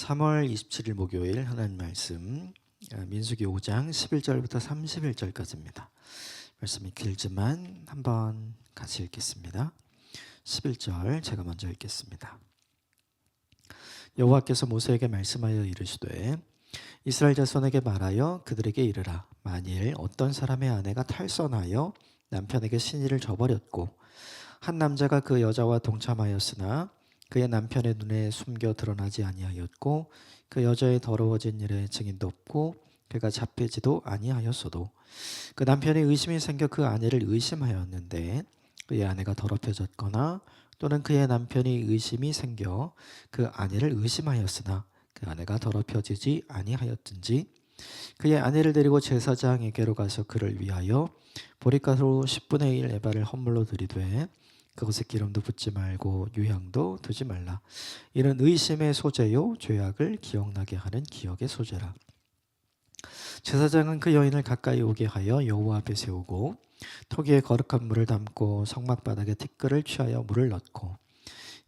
3월 27일 목요일 하나님 말씀 민수기 5장 11절부터 31절까지입니다. 말씀이 길지만 한번 같이 읽겠습니다. 11절 제가 먼저 읽겠습니다. 여호와께서 모세에게 말씀하여 이르시되 이스라엘 자손에게 말하여 그들에게 이르라. 만일 어떤 사람의 아내가 탈선하여 남편에게 신의를 저버렸고 한 남자가 그 여자와 동참하였으나 그의 남편의 눈에 숨겨 드러나지 아니하였고 그 여자의 더러워진 일에 증인도 없고 그가 잡히지도 아니하였어도 그 남편이 의심이 생겨 그 아내를 의심하였는데 그의 아내가 더럽혀졌거나 또는 그의 남편이 의심이 생겨 그 아내를 의심하였으나 그 아내가 더럽혀지지 아니하였든지 그의 아내를 데리고 제사장에게로 가서 그를 위하여 보리가루 10분의 1 에바를 헌물로 드리되 그것에 기름도 붓지 말고 유향도 두지 말라. 이는 의심의 소재요 죄악을 기억나게 하는 기억의 소재라. 제사장은 그 여인을 가까이 오게 하여 여호와 앞에 세우고 토기에 거룩한 물을 담고 성막바닥에 티끌을 취하여 물을 넣고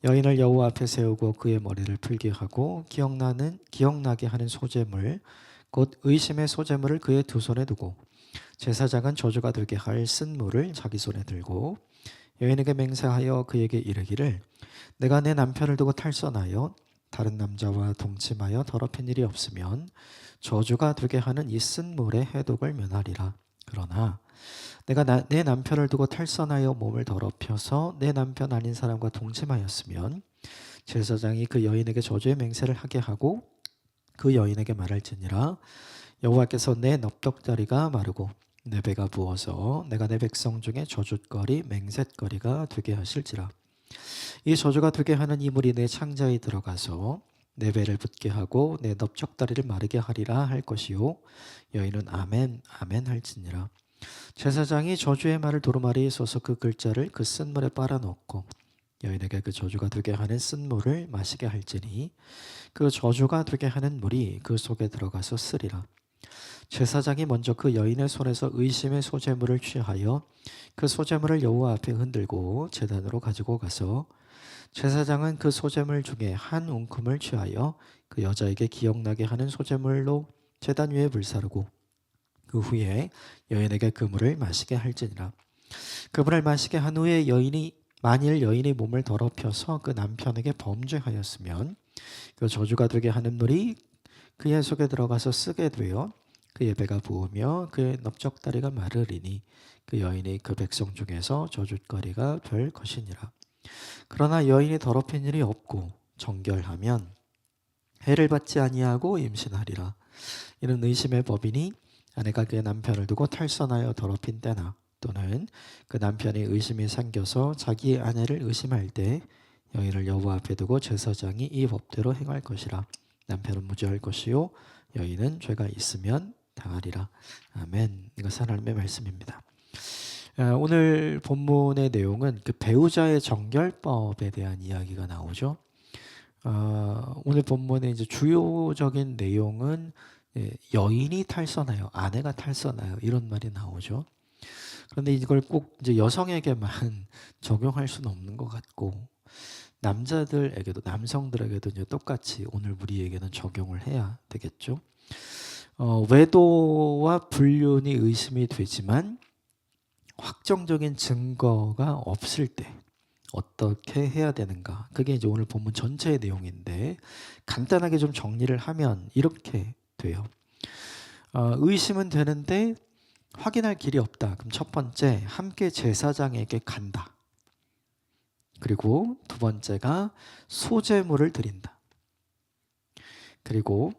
여인을 여호와 앞에 세우고 그의 머리를 풀게 하고 기억나게 하는 소재물 곧 의심의 소재물을 그의 두 손에 두고 제사장은 저주가 되게 할 쓴물을 자기 손에 들고 여인에게 맹세하여 그에게 이르기를 내가 내 남편을 두고 탈선하여 다른 남자와 동침하여 더럽힌 일이 없으면 저주가 되게 하는 이 쓴물의 해독을 면하리라. 그러나 내가 내 남편을 두고 탈선하여 몸을 더럽혀서 내 남편 아닌 사람과 동침하였으면 제사장이 그 여인에게 저주의 맹세를 하게 하고 그 여인에게 말할지니라. 여호와께서 내 넙떡다리가 마르고 내 배가 부어서 내가 내 백성 중에 저주거리 맹셋거리가 되게 하실지라. 이 저주가 되게 하는 이 물이 내 창자에 들어가서 내 배를 붓게 하고 내 넙적다리를 마르게 하리라 할 것이요 여인은 아멘 아멘 할지니라. 제사장이 저주의 말을 두루마리에 써서 그 글자를 그 쓴물에 빨아넣고 여인에게 그 저주가 되게 하는 쓴물을 마시게 할지니 그 저주가 되게 하는 물이 그 속에 들어가서 쓰리라. 제사장이 먼저 그 여인의 손에서 의심의 소재물을 취하여 그 소재물을 여호와 앞에 흔들고 제단으로 가지고 가서 제사장은 그 소재물 중에 한 움큼을 취하여 그 여자에게 기억나게 하는 소재물로 제단 위에 불사르고 그 후에 여인에게 그 물을 마시게 할지니라. 그 물을 마시게 한 후에 만일 여인이 몸을 더럽혀서 그 남편에게 범죄하였으면 그 저주가 되게 하는 물이 그의 속에 들어가서 쓰게 되어 그의 배가 부으며 그의 넙적다리가 마르리니 그 여인이 그 백성 중에서 저주거리가 될 것이니라. 그러나 여인이 더럽힌 일이 없고 정결하면 해를 받지 아니하고 임신하리라. 이는 의심의 법이니 아내가 그의 남편을 두고 탈선하여 더럽힌 때나 또는 그 남편이 의심이 생겨서 자기의 아내를 의심할 때 여인을 여호와 앞에 두고 제사장이 이 법대로 행할 것이라. 남편은 무죄할 것이요 여인은 죄가 있으면 당하리라. 아멘. 이것은 하나님의 말씀입니다. 오늘 본문의 내용은 그 배우자의 정결법에 대한 이야기가 나오죠. 오늘 본문의 이제 주요적인 내용은 여인이 탈선하여, 아내가 탈선하여 이런 말이 나오죠. 그런데 이걸 꼭 이제 여성에게만 적용할 수는 없는 것 같고 남자들에게도 남성들에게도 이제 똑같이 오늘 우리에게는 적용을 해야 되겠죠. 외도와 불륜이 의심이 되지만 확정적인 증거가 없을 때 어떻게 해야 되는가? 그게 이제 오늘 본문 전체의 내용인데 간단하게 좀 정리를 하면 이렇게 돼요. 의심은 되는데 확인할 길이 없다. 그럼 첫 번째, 함께 제사장에게 간다. 그리고 두 번째가 소제물을 드린다. 그리고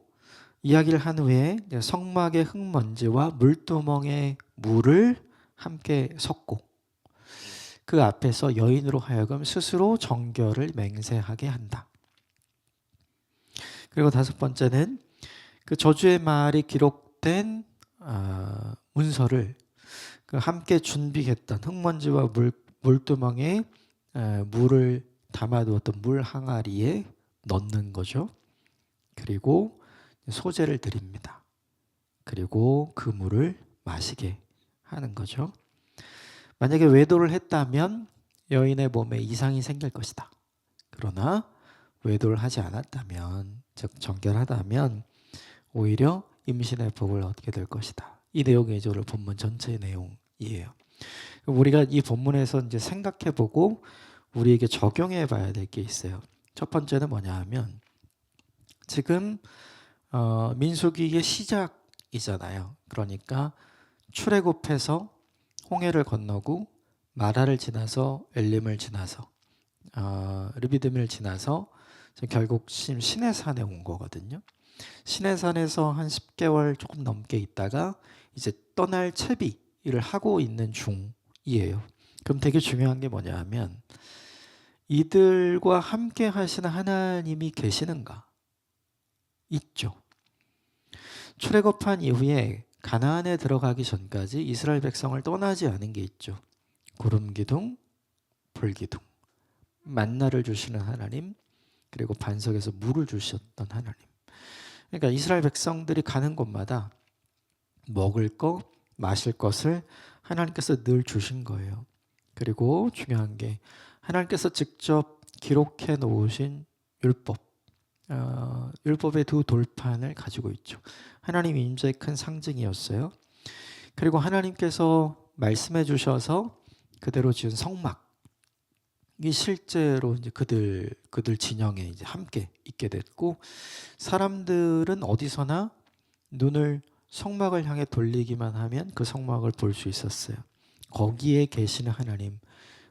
이야기를 한 후에 성막의 흙먼지와 물두멍의 물을 함께 섞고 그 앞에서 여인으로 하여금 스스로 정결을 맹세하게 한다. 그리고 다섯 번째는 그 저주의 말이 기록된 문서를 그 함께 준비했던 흙먼지와 물두멍에 물을 담아두었던 물 항아리에 넣는 거죠. 그리고 소제를 드립니다. 그리고 그 물을 마시게 하는 거죠. 만약에 외도를 했다면 여인의 몸에 이상이 생길 것이다. 그러나 외도를 하지 않았다면, 즉 정결하다면 오히려 임신의 복을 얻게 될 것이다. 이 내용이 오늘 본문 전체의 내용이에요. 우리가 이 본문에서 이제 생각해보고 우리에게 적용해봐야 될 게 있어요. 첫 번째는 뭐냐 하면 지금 민수기의 시작이잖아요. 그러니까 출애굽해서 홍해를 건너고 마라를 지나서 엘림을 지나서 르비딤을 지나서 결국 시내산에 온 거거든요. 시내산에서 한 10개월 조금 넘게 있다가 이제 떠날 채비를 하고 있는 중이에요. 그럼 되게 중요한 게 뭐냐 하면 이들과 함께 하시는 하나님이 계시는가? 있죠. 출애굽한 이후에 가나안에 들어가기 전까지 이스라엘 백성을 떠나지 않은 게 있죠. 구름 기둥, 불 기둥, 만나를 주시는 하나님, 그리고 반석에서 물을 주셨던 하나님. 그러니까 이스라엘 백성들이 가는 곳마다 먹을 거, 마실 것을 하나님께서 늘 주신 거예요. 그리고 중요한 게 하나님께서 직접 기록해 놓으신 율법, 율법의 두 돌판을 가지고 있죠. 하나님 임재의 큰 상징이었어요. 그리고 하나님께서 말씀해 주셔서 그대로 지은 성막이 실제로 이제 그들 진영에 이제 함께 있게 됐고, 사람들은 어디서나 눈을 성막을 향해 돌리기만 하면 그 성막을 볼 수 있었어요. 거기에 계시는 하나님,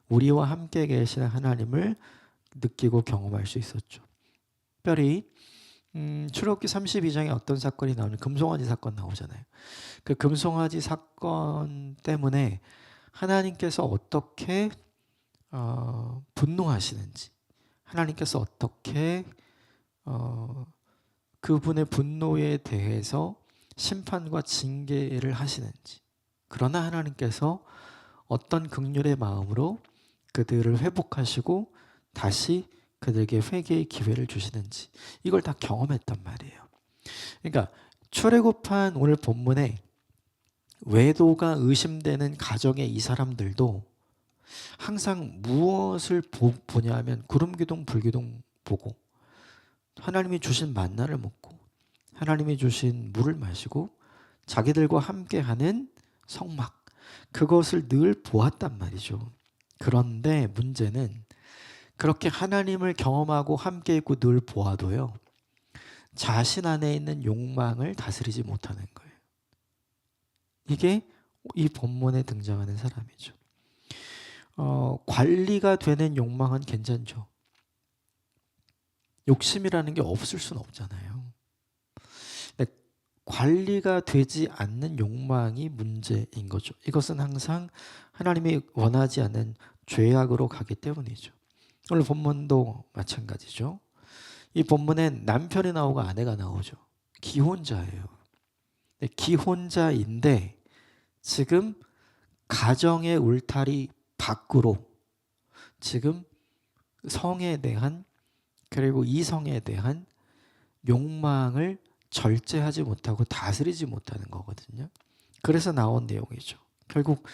우리와 함께 계시는 하나님을 느끼고 경험할 수 있었죠. 특별히 출애굽기 32장에 어떤 사건이 나오면 금송아지 사건 나오잖아요. 그 금송아지 사건 때문에 하나님께서 어떻게 분노하시는지, 하나님께서 어떻게 그분의 분노에 대해서 심판과 징계를 하시는지, 그러나 하나님께서 어떤 긍휼의 마음으로 그들을 회복하시고 다시 그들에게 회개의 기회를 주시는지, 이걸 다 경험했단 말이에요. 그러니까 출애굽한 오늘 본문에 외도가 의심되는 가정의 이 사람들도 항상 무엇을 보냐 하면 구름 기둥 불 기둥 보고 하나님이 주신 만나를 먹고 하나님이 주신 물을 마시고 자기들과 함께하는 성막, 그것을 늘 보았단 말이죠. 그런데 문제는 그렇게 하나님을 경험하고 함께 있고 늘 보아도요, 자신 안에 있는 욕망을 다스리지 못하는 거예요. 이게 이 본문에 등장하는 사람이죠. 관리가 되는 욕망은 괜찮죠. 욕심이라는 게 없을 수는 없잖아요. 근데 관리가 되지 않는 욕망이 문제인 거죠. 이것은 항상 하나님이 원하지 않는 죄악으로 가기 때문이죠. 오늘 본문도 마찬가지죠. 이 본문엔 남편이 나오고 아내가 나오죠. 기혼자예요. 기혼자인데 지금 가정의 울타리 밖으로 지금 성에 대한, 그리고 이성에 대한 욕망을 절제하지 못하고 다스리지 못하는 거거든요. 그래서 나온 내용이죠. 결국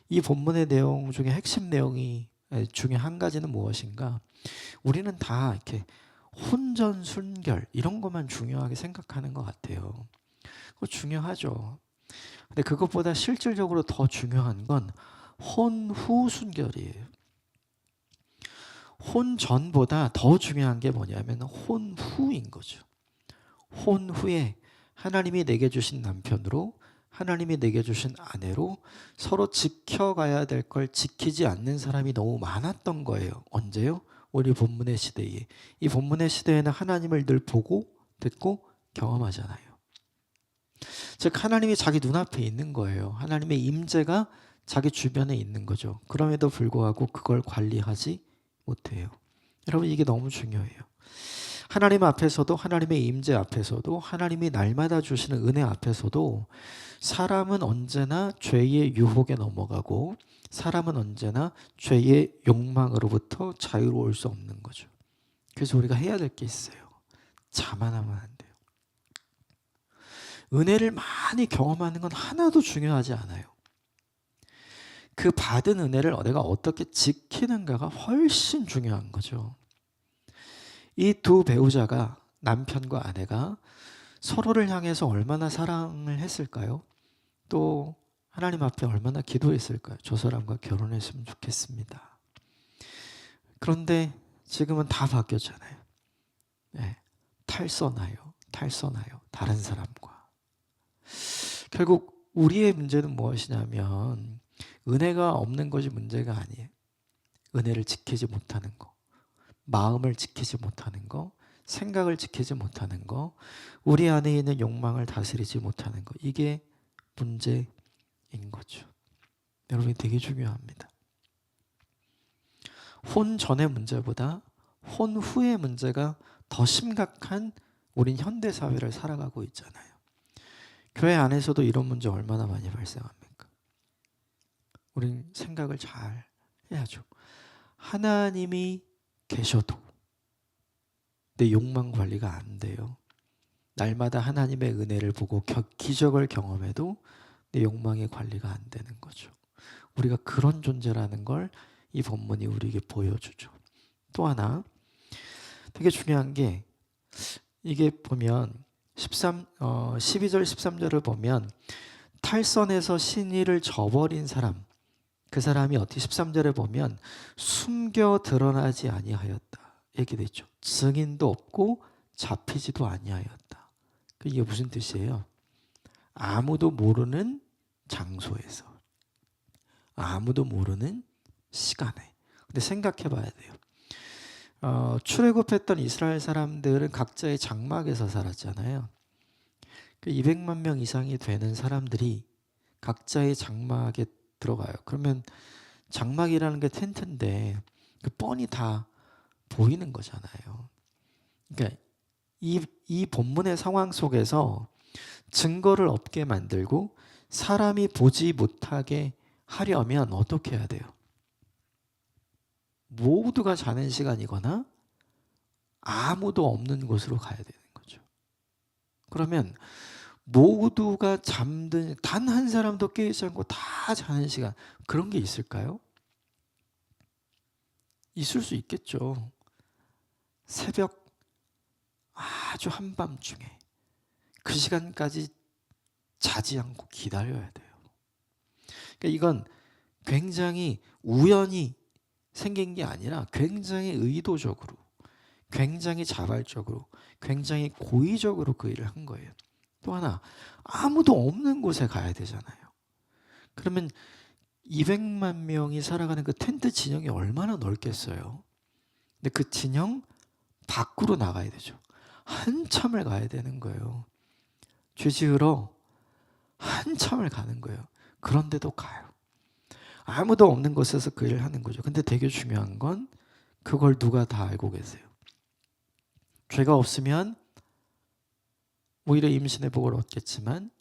이 본문의 내용 중에 핵심 내용이 중에 한 가지는 무엇인가? 우리는 다 이렇게 혼전 순결 이런 것만 중요하게 생각하는 것 같아요. 그거 중요하죠. 근데 그것보다 실질적으로 더 중요한 건 혼후 순결이에요. 혼전보다 더 중요한 게 뭐냐면 혼후인 거죠. 혼후에 하나님이 내게 주신 남편으로, 하나님이 내게 주신 아내로 서로 지켜가야 될 걸 지키지 않는 사람이 너무 많았던 거예요. 언제요? 우리 본문의 시대에. 이 본문의 시대에는 하나님을 늘 보고 듣고 경험하잖아요. 즉 하나님이 자기 눈앞에 있는 거예요. 하나님의 임재가 자기 주변에 있는 거죠. 그럼에도 불구하고 그걸 관리하지 못해요. 여러분, 이게 너무 중요해요. 하나님 앞에서도, 하나님의 임재 앞에서도, 하나님이 날마다 주시는 은혜 앞에서도 사람은 언제나 죄의 유혹에 넘어가고 사람은 언제나 죄의 욕망으로부터 자유로울 수 없는 거죠. 그래서 우리가 해야 될 게 있어요. 자만하면 안 돼요. 은혜를 많이 경험하는 건 하나도 중요하지 않아요. 그 받은 은혜를 내가 어떻게 지키는가가 훨씬 중요한 거죠. 이 두 배우자가, 남편과 아내가 서로를 향해서 얼마나 사랑을 했을까요? 또 하나님 앞에 얼마나 기도했을까요? 저 사람과 결혼했으면 좋겠습니다. 그런데 지금은 다 바뀌었잖아요. 네, 탈선하여 다른 사람과. 결국 우리의 문제는 무엇이냐면 은혜가 없는 것이 문제가 아니에요. 은혜를 지키지 못하는 거, 마음을 지키지 못하는 거, 생각을 지키지 못하는 거, 우리 안에 있는 욕망을 다스리지 못하는 거, 이게 문제인 거죠. 여러분, 되게 중요합니다. 혼 전의 문제보다 혼 후의 문제가 더 심각한 우린 현대 사회를 살아가고 있잖아요. 교회 안에서도 이런 문제 얼마나 많이 발생합니까? 우린 생각을 잘 해야죠. 하나님이 계셔도 내 욕망 관리가 안 돼요. 날마다 하나님의 은혜를 보고 기적을 경험해도 내 욕망의 관리가 안 되는 거죠. 우리가 그런 존재라는 걸 이 본문이 우리에게 보여주죠. 또 하나 되게 중요한 게, 이게 보면 12절 13절을 보면 탈선에서 신의를 저버린 사람, 그 사람이 어떻게 13절에 보면 숨겨 드러나지 아니하였다 얘기되죠. 증인도 없고 잡히지도 아니하였다. 이게 무슨 뜻이에요? 아무도 모르는 장소에서, 아무도 모르는 시간에. 근데 생각해 봐야 돼요. 출애굽했던 이스라엘 사람들은 각자의 장막에서 살았잖아요. 200만 명 이상이 되는 사람들이 각자의 장막에 들어가요. 그러면 장막이라는 게 텐트인데 뻔히 다 보이는 거잖아요. 그러니까 이 본문의 상황 속에서 증거를 없게 만들고 사람이 보지 못하게 하려면 어떻게 해야 돼요? 모두가 자는 시간이거나 아무도 없는 곳으로 가야 되는 거죠. 그러면 모두가 잠든, 단 한 사람도 깨어있지 않고 다 자는 시간, 그런 게 있을까요? 있을 수 있겠죠. 새벽 아주 한밤중에 그 시간까지 자지 않고 기다려야 돼요. 그러니까 이건 굉장히 우연히 생긴 게 아니라 굉장히 의도적으로, 굉장히 자발적으로, 굉장히 고의적으로 그 일을 한 거예요. 또 하나, 아무도 없는 곳에 가야 되잖아요. 그러면 200만 명이 살아가는 그 텐트 진영이 얼마나 넓겠어요. 근데 그 진영 밖으로 나가야 되죠. 한참을 가야 되는 거예요. 죄 지으러 한참을 가는 거예요. 그런데도 가요. 아무도 없는 곳에서 그 일을 하는 거죠. 근데 되게 중요한 건 그걸 누가 다 알고 계세요. 죄가 없으면 오히려 임신의 복을 얻겠지만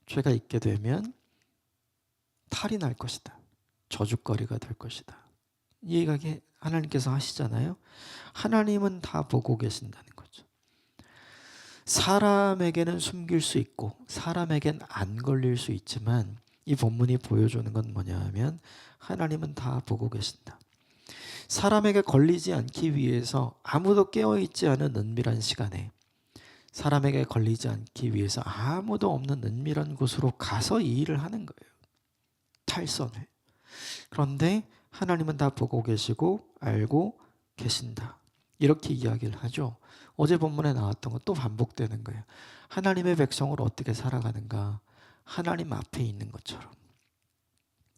죄가 있게 되면 탈이 날 것이다. 저주거리가 될 것이다. 이 얘기가 하나님께서 하시잖아요. 하나님은 다 보고 계신다는 거죠. 사람에게는 숨길 수 있고 사람에겐 안 걸릴 수 있지만 이 본문이 보여주는 건 뭐냐 하면 하나님은 다 보고 계신다. 사람에게 걸리지 않기 위해서 아무도 깨어있지 않은 은밀한 시간에, 사람에게 걸리지 않기 위해서 아무도 없는 은밀한 곳으로 가서 이 일을 하는 거예요. 탈선을. 그런데 하나님은 다 보고 계시고 알고 계신다. 이렇게 이야기를 하죠. 어제 본문에 나왔던 건 또 반복되는 거예요. 하나님의 백성으로 어떻게 살아가는가? 하나님 앞에 있는 것처럼.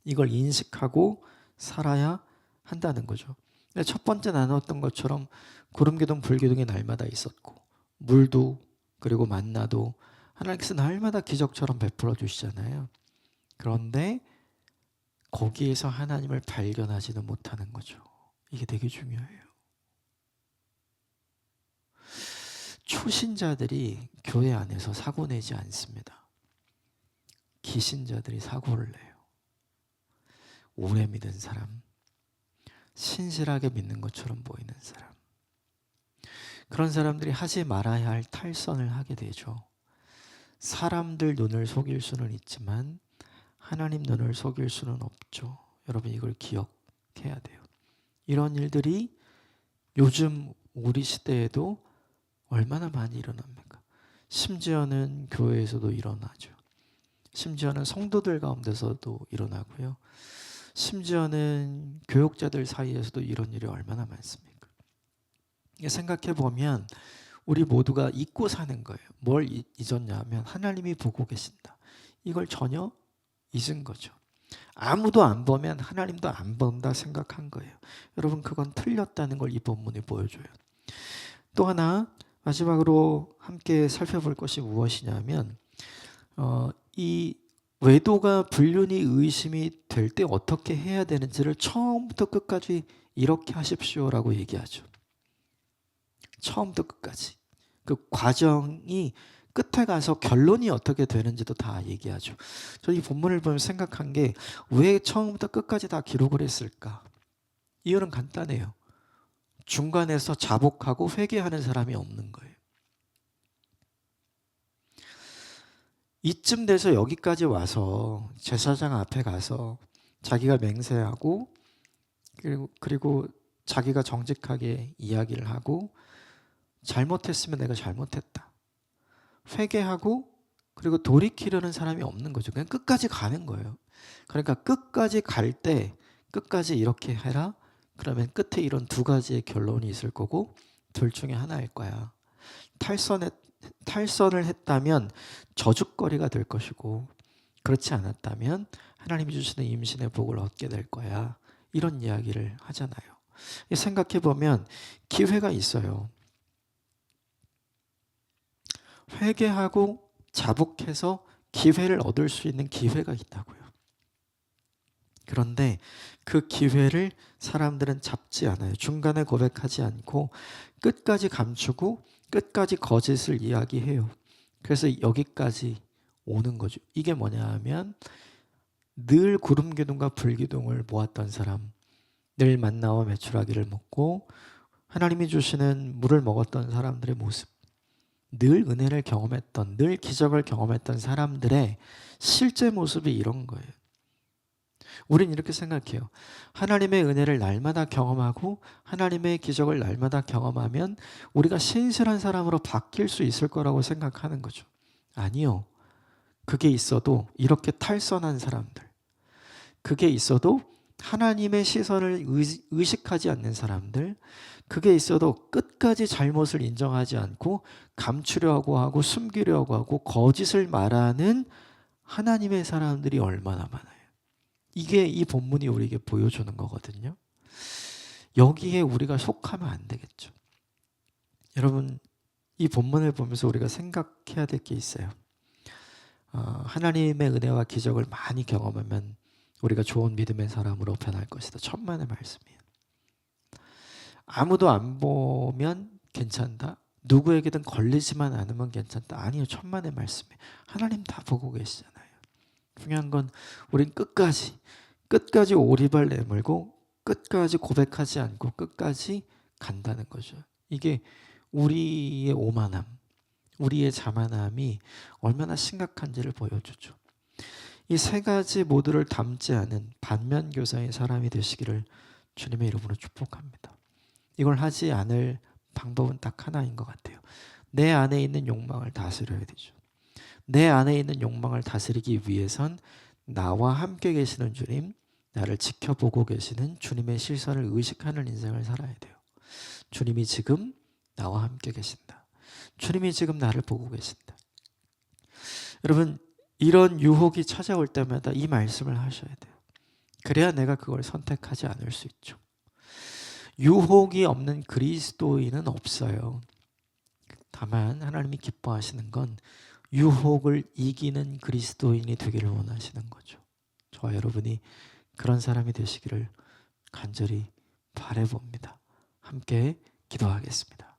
이걸 인식하고 살아야 한다는 거죠. 첫 번째 나눴던 것처럼 구름기둥 불기둥이 날마다 있었고 물도 그리고 만나도 하나님께서 날마다 기적처럼 베풀어 주시잖아요. 그런데 거기에서 하나님을 발견하지는 못하는 거죠. 이게 되게 중요해요. 초신자들이 교회 안에서 사고 내지 않습니다. 기신자들이 사고를 내요. 오래 믿은 사람, 신실하게 믿는 것처럼 보이는 사람, 그런 사람들이 하지 말아야 할 탈선을 하게 되죠. 사람들 눈을 속일 수는 있지만 하나님 눈을 속일 수는 없죠. 여러분, 이걸 기억해야 돼요. 이런 일들이 요즘 우리 시대에도 얼마나 많이 일어납니까? 심지어는 교회에서도 일어나죠. 심지어는 성도들 가운데서도 일어나고요. 심지어는 교육자들 사이에서도 이런 일이 얼마나 많습니까? 생각해 보면 우리 모두가 잊고 사는 거예요. 뭘 잊었냐면 하나님이 보고 계신다. 이걸 전혀 잊은 거죠. 아무도 안 보면 하나님도 안 본다 생각한 거예요. 여러분, 그건 틀렸다는 걸 이 본문이 보여줘요. 또 하나 마지막으로 함께 살펴볼 것이 무엇이냐면 이 외도가 불륜이 의심이 될 때 어떻게 해야 되는지를 처음부터 끝까지 이렇게 하십시오라고 얘기하죠. 처음부터 끝까지. 그 과정이 끝에 가서 결론이 어떻게 되는지도 다 얘기하죠. 저 이 본문을 보면 생각한 게 왜 처음부터 끝까지 다 기록을 했을까? 이유는 간단해요. 중간에서 자복하고 회개하는 사람이 없는 거예요. 이쯤 돼서 여기까지 와서 제사장 앞에 가서 자기가 맹세하고 그리고 자기가 정직하게 이야기를 하고 잘못했으면 내가 잘못했다. 회개하고 그리고 돌이키려는 사람이 없는 거죠. 그냥 끝까지 가는 거예요. 그러니까 끝까지 갈 때 끝까지 이렇게 해라. 그러면 끝에 이런 두 가지의 결론이 있을 거고 둘 중에 하나일 거야. 탈선을 했다면 저주거리가 될 것이고 그렇지 않았다면 하나님이 주시는 임신의 복을 얻게 될 거야. 이런 이야기를 하잖아요. 생각해 보면 기회가 있어요. 회개하고 자복해서 기회를 얻을 수 있는 기회가 있다고요. 그런데 그 기회를 사람들은 잡지 않아요. 중간에 고백하지 않고 끝까지 감추고 끝까지 거짓을 이야기해요. 그래서 여기까지 오는 거죠. 이게 뭐냐 하면 늘 구름기둥과 불기둥을 모았던 사람, 늘 만나와 메추라기를 먹고 하나님이 주시는 물을 먹었던 사람들의 모습, 늘 은혜를 경험했던, 늘 기적을 경험했던 사람들의 실제 모습이 이런 거예요. 우린 이렇게 생각해요. 하나님의 은혜를 날마다 경험하고 하나님의 기적을 날마다 경험하면 우리가 신실한 사람으로 바뀔 수 있을 거라고 생각하는 거죠. 아니요. 그게 있어도 이렇게 탈선한 사람들, 그게 있어도 하나님의 시선을 의식하지 않는 사람들, 그게 있어도 끝까지 잘못을 인정하지 않고 감추려고 하고 숨기려고 하고 거짓을 말하는 하나님의 사람들이 얼마나 많아요. 이게 이 본문이 우리에게 보여주는 거거든요. 여기에 우리가 속하면 안 되겠죠. 여러분, 이 본문을 보면서 우리가 생각해야 될 게 있어요. 하나님의 은혜와 기적을 많이 경험하면 우리가 좋은 믿음의 사람으로 변할 것이다. 천만의 말씀이에요. 아무도 안 보면 괜찮다. 누구에게든 걸리지만 않으면 괜찮다. 아니요. 천만의 말씀이에요. 하나님 다 보고 계시잖아요. 중요한 건 우린 끝까지 오리발 내밀고 끝까지 고백하지 않고 끝까지 간다는 거죠. 이게 우리의 오만함, 우리의 자만함이 얼마나 심각한지를 보여주죠. 이 세 가지 모두를 담지 않은 반면교사의 사람이 되시기를 주님의 이름으로 축복합니다. 이걸 하지 않을 방법은 딱 하나인 것 같아요. 내 안에 있는 욕망을 다스려야 되죠. 내 안에 있는 욕망을 다스리기 위해선 나와 함께 계시는 주님, 나를 지켜보고 계시는 주님의 시선을 의식하는 인생을 살아야 돼요. 주님이 지금 나와 함께 계신다. 주님이 지금 나를 보고 계신다. 여러분, 이런 유혹이 찾아올 때마다 이 말씀을 하셔야 돼요. 그래야 내가 그걸 선택하지 않을 수 있죠. 유혹이 없는 그리스도인은 없어요. 다만 하나님이 기뻐하시는 건 유혹을 이기는 그리스도인이 되기를 원하시는 거죠. 저와 여러분이 그런 사람이 되시기를 간절히 바라봅니다. 함께 기도하겠습니다.